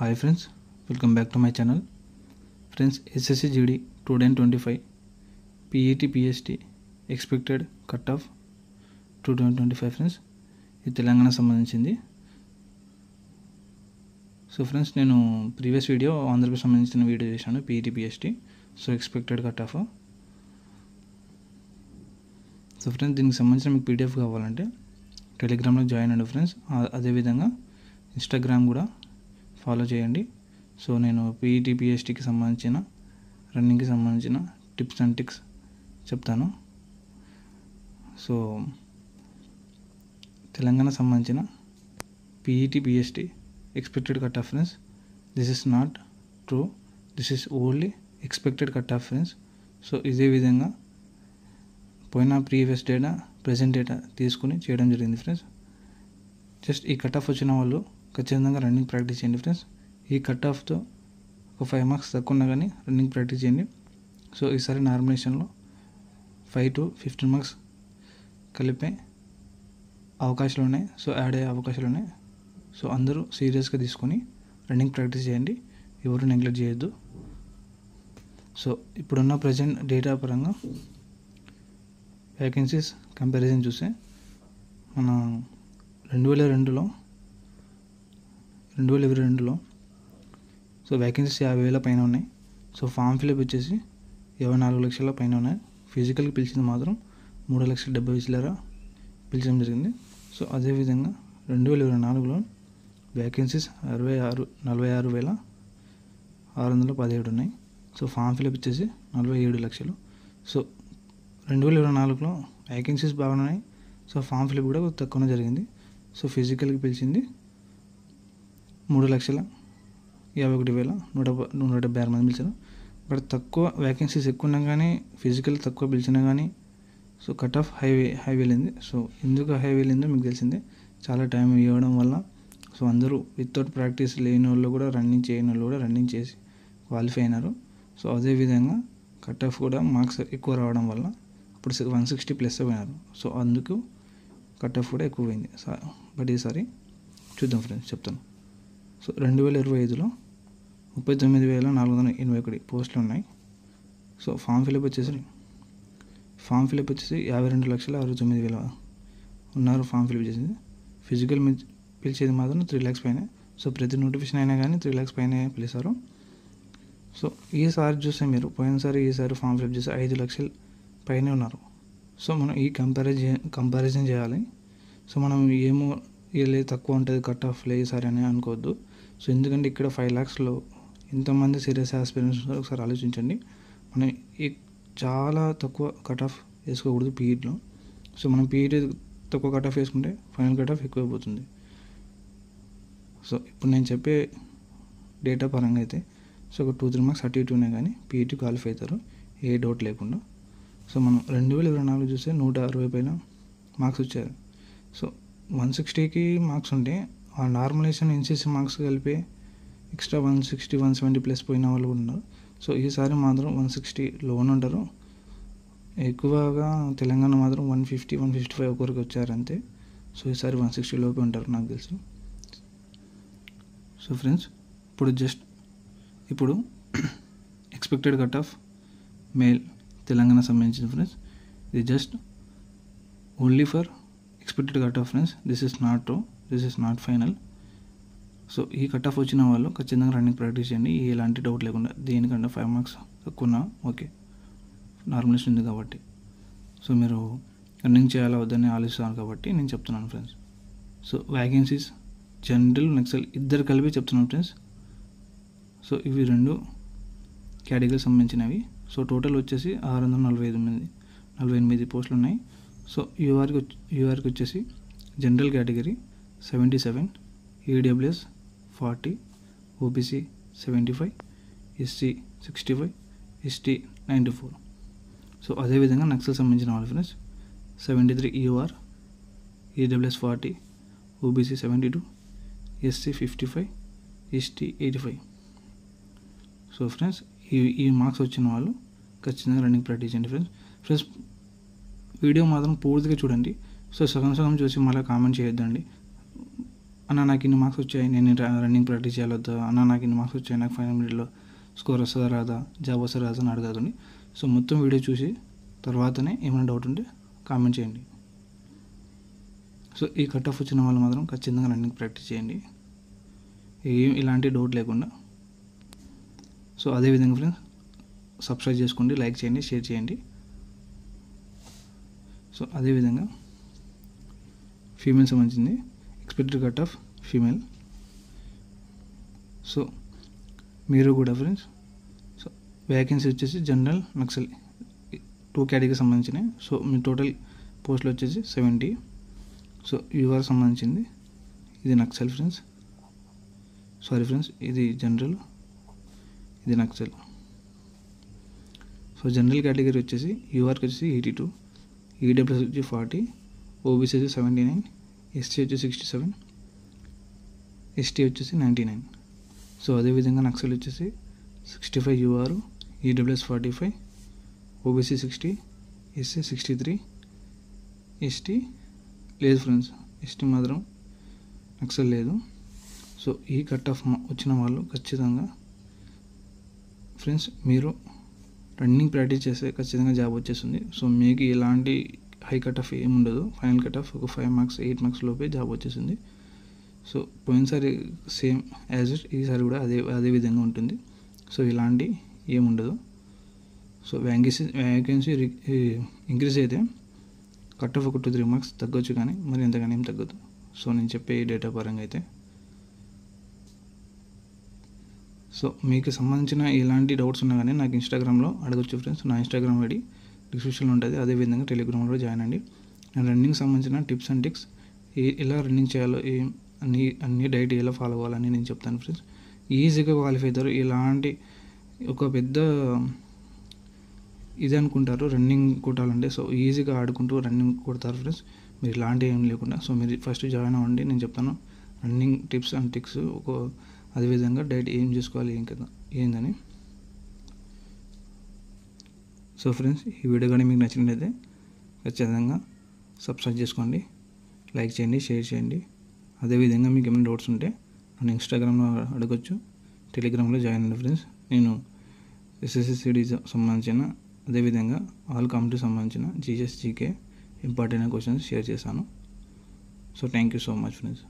Hi friends, welcome back to my channel. Friends, SSC GD 2025 PET PST expected cutoff 2025 friends. ఇది తెలంగాణ సంబంధించింది. So friends, నేను previous video Andhra Pradesh సంబంధించిన video చేశాను PET PST. So expected cut off. So friends, దీనికి సంబంధించిన మీకు PDF కావాలంటే టెలిగ్రామ్లో జాయిన్ అవ్వండి ఫ్రెండ్స్. అదేవిధంగా ఇన్స్టాగ్రామ్ కూడా ఫాలో చేయండి. సో నేను PET PSTకి సంబంధించిన రన్నింగ్కి సంబంధించిన టిప్స్ అండ్ ట్రిక్స్ చెప్తాను. సో తెలంగాణ సంబంధించిన PET PST expected cut off friends. This is not true, this is only expected cut off friends. So ఇదే విధంగా పోయిన ప్రీవియస్ డేటా ప్రజెంట్ డేటా తీసుకుని చేయడం జరిగింది ఫ్రెండ్స్. జస్ట్ ఈ కట్ ఆఫ్ వచ్చిన వాళ్ళు ఖచ్చితంగా రన్నింగ్ ప్రాక్టీస్ చేయండి ఫ్రెండ్స్. ఈ కట్ ఆఫ్తో ఒక 5 మార్క్స్ తక్కువ ఉన్నా కానీ రన్నింగ్ ప్రాక్టీస్ చేయండి. సో ఈసారి నార్మలైజేషన్లో 5 to 15 మార్క్స్ కలిపే అవకాశాలు ఉన్నాయి. సో యాడ్ అయ్యే అవకాశాలు ఉన్నాయి. సో అందరూ సీరియస్గా తీసుకొని రన్నింగ్ ప్రాక్టీస్ చేయండి, ఎవరు నెగ్లెక్ట్ చేయొద్దు. సో ఇప్పుడున్న ప్రజెంట్ డేటా పరంగా వేకెన్సీస్ కంపారిజన్ చూస్తే మన 2022లో సో వేకెన్సీస్ 50,000 పైన ఉన్నాయి. సో ఫామ్ ఫిల్అప్ వచ్చేసి 54 లక్షల పైన ఉన్నాయి. ఫిజికల్కి పిలిచింది మాత్రం 3,70,000 పిలిచడం జరిగింది. సో అదేవిధంగా 2024లో వేకెన్సీస్ 46,617 ఉన్నాయి. సో ఫామ్ ఫిల్అప్ వచ్చేసి 47 లక్షలు. సో 2024లో వేకెన్సీస్ బాగున్నాయి. సో ఫామ్ ఫిల్అప్ కూడా తక్కువనే జరిగింది. సో ఫిజికల్కి పిలిచింది 3,51,176 మంది పిలిచారు. బట్ తక్కువ వేకెన్సీస్ ఎక్కువ ఉన్నా కానీ ఫిజికల్ తక్కువ పిలిచినా కానీ సో కట్ ఆఫ్ హై వెళ్ళింది. సో ఎందుకు హై వెళ్ళిందో మీకు తెలిసిందే, చాలా టైం ఇవ్వడం వల్ల. సో అందరూ వితౌట్ ప్రాక్టీస్ లేని వాళ్ళు కూడా రన్నింగ్ చేయని వాళ్ళు కూడా రన్నింగ్ చేసి క్వాలిఫై అయినారు. సో అదేవిధంగా కట్ ఆఫ్ కూడా మార్క్స్ ఎక్కువ రావడం వల్ల ఇప్పుడు 160 ప్లస్ పోయినారు. సో అందుకు కట్ ఆఫ్ కూడా ఎక్కువ పోయింది. బట్ ఈసారి చూద్దాం ఫ్రెండ్స్, చెప్తాను. సో 2025లో 39,481 పోస్టులు ఉన్నాయి. సో ఫామ్ ఫిల్అప్ వచ్చేసి 52,69,000 ఉన్నారు. ఫామ్ ఫిల్అప్ చేసింది. ఫిజికల్ పిలిచేది మాత్రం 3 lakhs పైన. సో ప్రతి నోటిఫికేషన్ అయినా కానీ 3 lakhs పైన పిలిచారు. సో ఈసారి చూస్తే మీరు ఈసారి ఫామ్ ఫిల్అప్ చేసి 5 లక్షల పైనే ఉన్నారు. సో మనం ఈ కంపారిజన్ చేయాలి. సో మనం ఏమో వీళ్ళే తక్కువ ఉంటుంది కట్ ఆఫ్ ఈసారి అని అనుకోవద్దు. సో ఎందుకంటే ఇక్కడ 5 lakhsలో ఎంతమంది సీరియస్ ఆస్పిరెంట్స్ ఉన్నారో ఒకసారి ఆలోచించండి. మనం చాలా తక్కువ కట్ ఆఫ్ వేసుకోకూడదు PETలో. సో మనం PET తక్కువ కట్ ఆఫ్ వేసుకుంటే ఫైనల్ కట్ ఆఫ్ ఎక్కువైపోతుంది. సో ఇప్పుడు నేను చెప్పే డేటా పరంగా అయితే సో ఒక 2-3 మార్క్స్ అటు ఇటు ఉన్నాయి కానీ PET క్వాలిఫై అవుతారు, ఏ డౌట్ లేకుండా. సో మనం 2024 చూస్తే 160 పైన మార్క్స్ వచ్చారు. సో 160కి మార్క్స్ ఉంటే ఆ నార్మలైజేషన్ NCC మార్క్స్ కలిపి ఎక్స్ట్రా 160-170 ప్లస్ పోయిన వాళ్ళు కూడా ఉన్నారు. సో ఈసారి మాత్రం 160 లోన్ ఉంటారు. ఎక్కువగా తెలంగాణ మాత్రం 150-155 ఒకరికి వచ్చారంతే. సో ఈసారి 160 లోపే ఉంటారు నాకు తెలిసి. సో ఫ్రెండ్స్, ఇప్పుడు expected cut off male Telangana సంబంధించిన ఫ్రెండ్స్, ఇది just only for expected cut off friends. This is not true, this is not final. So ఈ కట్ ఆఫ్ వచ్చిన వాళ్ళు ఖచ్చితంగా రన్నింగ్ ప్రాక్టీస్ చేయండి, ఎలాంటి డౌట్ లేకుండా. దేనికంటే 5 మార్క్స్ తక్కువ ఓకే, నార్మలైజేషన్ ఉంది కాబట్టి. సో మీరు రన్నింగ్ చేయాలా వద్దని ఆలోచిస్తున్నారు కాబట్టి నేను చెప్తున్నాను friends. So vacancies general Naxal ఇద్దరు కలిపి చెప్తున్నాను ఫ్రెండ్స్. సో ఇవి 2 కేటగిరీకి సంబంధించినవి. సో టోటల్ వచ్చేసి 648 పోస్టులు ఉన్నాయి. సో యూఆర్కి వచ్చేసి general category 77, EWS 40, OBC 75, SC 65, ST 94. So అదేవిధంగా నక్సల్ సంబంధించిన వాళ్ళు friends 73 EOR, EWS 40, OBC 72, SC 55, ST 85. So friends, ఈ మార్క్స్ వచ్చిన వాళ్ళు ఖచ్చితంగా రన్నింగ్ ప్రాక్టీస్ చేయండి ఫ్రెండ్స్. వీడియో మాత్రం పూర్తిగా చూడండి. సో సగం చూసి మళ్ళీ కామెంట్ చేయొద్దండి. అన్న నాకు ఇన్ని మార్క్స్ వచ్చాయి, నేను రన్నింగ్ ప్రాక్టీస్ చేయాలొద్దా, అన్న నాకు ఇన్ని మార్క్స్ వచ్చాయి, నాకు 500 మీటర్లో స్కోర్ వస్తుందా రాదా, జాబ్ వస్తుందా రాదా అని అడగదండి. సో మొత్తం వీడియో చూసి తర్వాతనే ఏమైనా డౌట్ ఉంటే కామెంట్ చేయండి. సో ఈ కట్ ఆఫ్ వచ్చిన వాళ్ళు మాత్రం ఖచ్చితంగా రన్నింగ్ ప్రాక్టీస్ చేయండి, ఇలాంటి డౌట్ లేకుండా. సో అదేవిధంగా ఫ్రెండ్స్ సబ్స్క్రైబ్ చేసుకోండి, లైక్ చేయండి, షేర్ చేయండి. సో అదేవిధంగా ఫీమేల్ సంబంధించింది expected cut off female. So మీరు కూడా ఫ్రెండ్స్, సో వ్యాకెన్సీ వచ్చేసి జనరల్, నక్సల్ 2 కేటగిరీకి సంబంధించినవి. సో మీ టోటల్ పోస్టులు వచ్చేసి 70. సో యూఆర్ సంబంధించింది, ఇది నక్సల్ ఫ్రెండ్స్, సారీ ఫ్రెండ్స్ ఇది జనరల్, ఇది నక్సల్. సో జనరల్ కేటగిరీ వచ్చేసి యూఆర్కి వచ్చేసి 82, ఈడబ్ల్యూఎస్ వచ్చి 40, ఓబీసీ వచ్చి 79, ఎస్సీ వచ్చి 67, ఎస్టీ వచ్చేసి 99. సో అదేవిధంగా నక్సల్ వచ్చేసి 65 UR, EWS 45, OBC 60, SC 63, ST లేదు ఫ్రెండ్స్, ఎస్టీ మాత్రం నక్సల్ లేదు. సో ఈ కట్ ఆఫ్ వచ్చిన వాళ్ళు ఖచ్చితంగా ఫ్రెండ్స్ మీరు రన్నింగ్ ప్రాక్టీస్ చేస్తే ఖచ్చితంగా జాబ్ వచ్చేస్తుంది. సో మీకు ఎలాంటి హై కట్ ఆఫ్ ఏమి ఉండదు, ఫైనల్ కట్ ఆఫ్ ఒక 5 మార్క్స్ 8 మార్క్స్ లోపే జాబ్ వచ్చేసింది. సో పోయినసారి సేమ్ యాజ్ ఇట్, ఈసారి కూడా అదే విధంగా ఉంటుంది. సో ఇలాంటి ఏముండదు. సో వ్యాకెన్సీ ఇంక్రీజ్ అయితే కట్ ఆఫ్ ఒక 2-3 మార్క్స్ తగ్గొచ్చు, కానీ మరి ఎంతగానే ఏం తగ్గదు. సో నేను చెప్పే ఈ డేటా పరంగా అయితే. సో మీకు సంబంధించిన ఎలాంటి డౌట్స్ ఉన్నా కానీ నాకు ఇన్స్టాగ్రామ్లో అడగొచ్చు ఫ్రెండ్స్. నా ఇన్స్టాగ్రామ్ ఐడి డిస్క్రిప్షన్లో ఉంటుంది. అదేవిధంగా టెలిగ్రామ్లో జాయిన్ అండి. నేను రన్నింగ్ సంబంధించిన టిప్స్ అండ్ ట్రిక్స్, ఎలా రన్నింగ్ చేయాలో, అన్ని డైట్ ఎలా ఫాలో అవ్వాలని నేను చెప్తాను ఫ్రెండ్స్. ఈజీగా క్వాలిఫై అవుతారు. ఇలాంటి ఒక పెద్ద ఇది అనుకుంటారు రన్నింగ్ కొట్టాలంటే, సో ఈజీగా ఆడుకుంటూ రన్నింగ్ కొడతారు ఫ్రెండ్స్. మీరు ఇలాంటి ఏం లేకుండా, సో మీరు ఫస్ట్ జాయిన్ అవ్వండి. నేను చెప్తాను రన్నింగ్ టిప్స్ అండ్ ట్రిక్స్, అదేవిధంగా డైట్ ఏం చేసుకోవాలి ఏందని. సో ఫ్రెండ్స్ ఈ వీడియో కానీ మీకు నచ్చినట్లయితే ఖచ్చితంగా సబ్స్క్రైబ్ చేసుకోండి, లైక్ చేయండి, షేర్ చేయండి. అదేవిధంగా మీకు ఏమైనా డౌట్స్ ఉంటే నన్ను ఇన్స్టాగ్రామ్లో అడగొచ్చు, టెలిగ్రామ్లో జాయిన్ అవ్వండి ఫ్రెండ్స్. నేను ఎస్ఎస్సిడి సంబంధించిన, అదేవిధంగా ఆల్ కాంపిటీవ్ సంబంధించిన GS GK important questions share చేశాను. So thank you so much friends.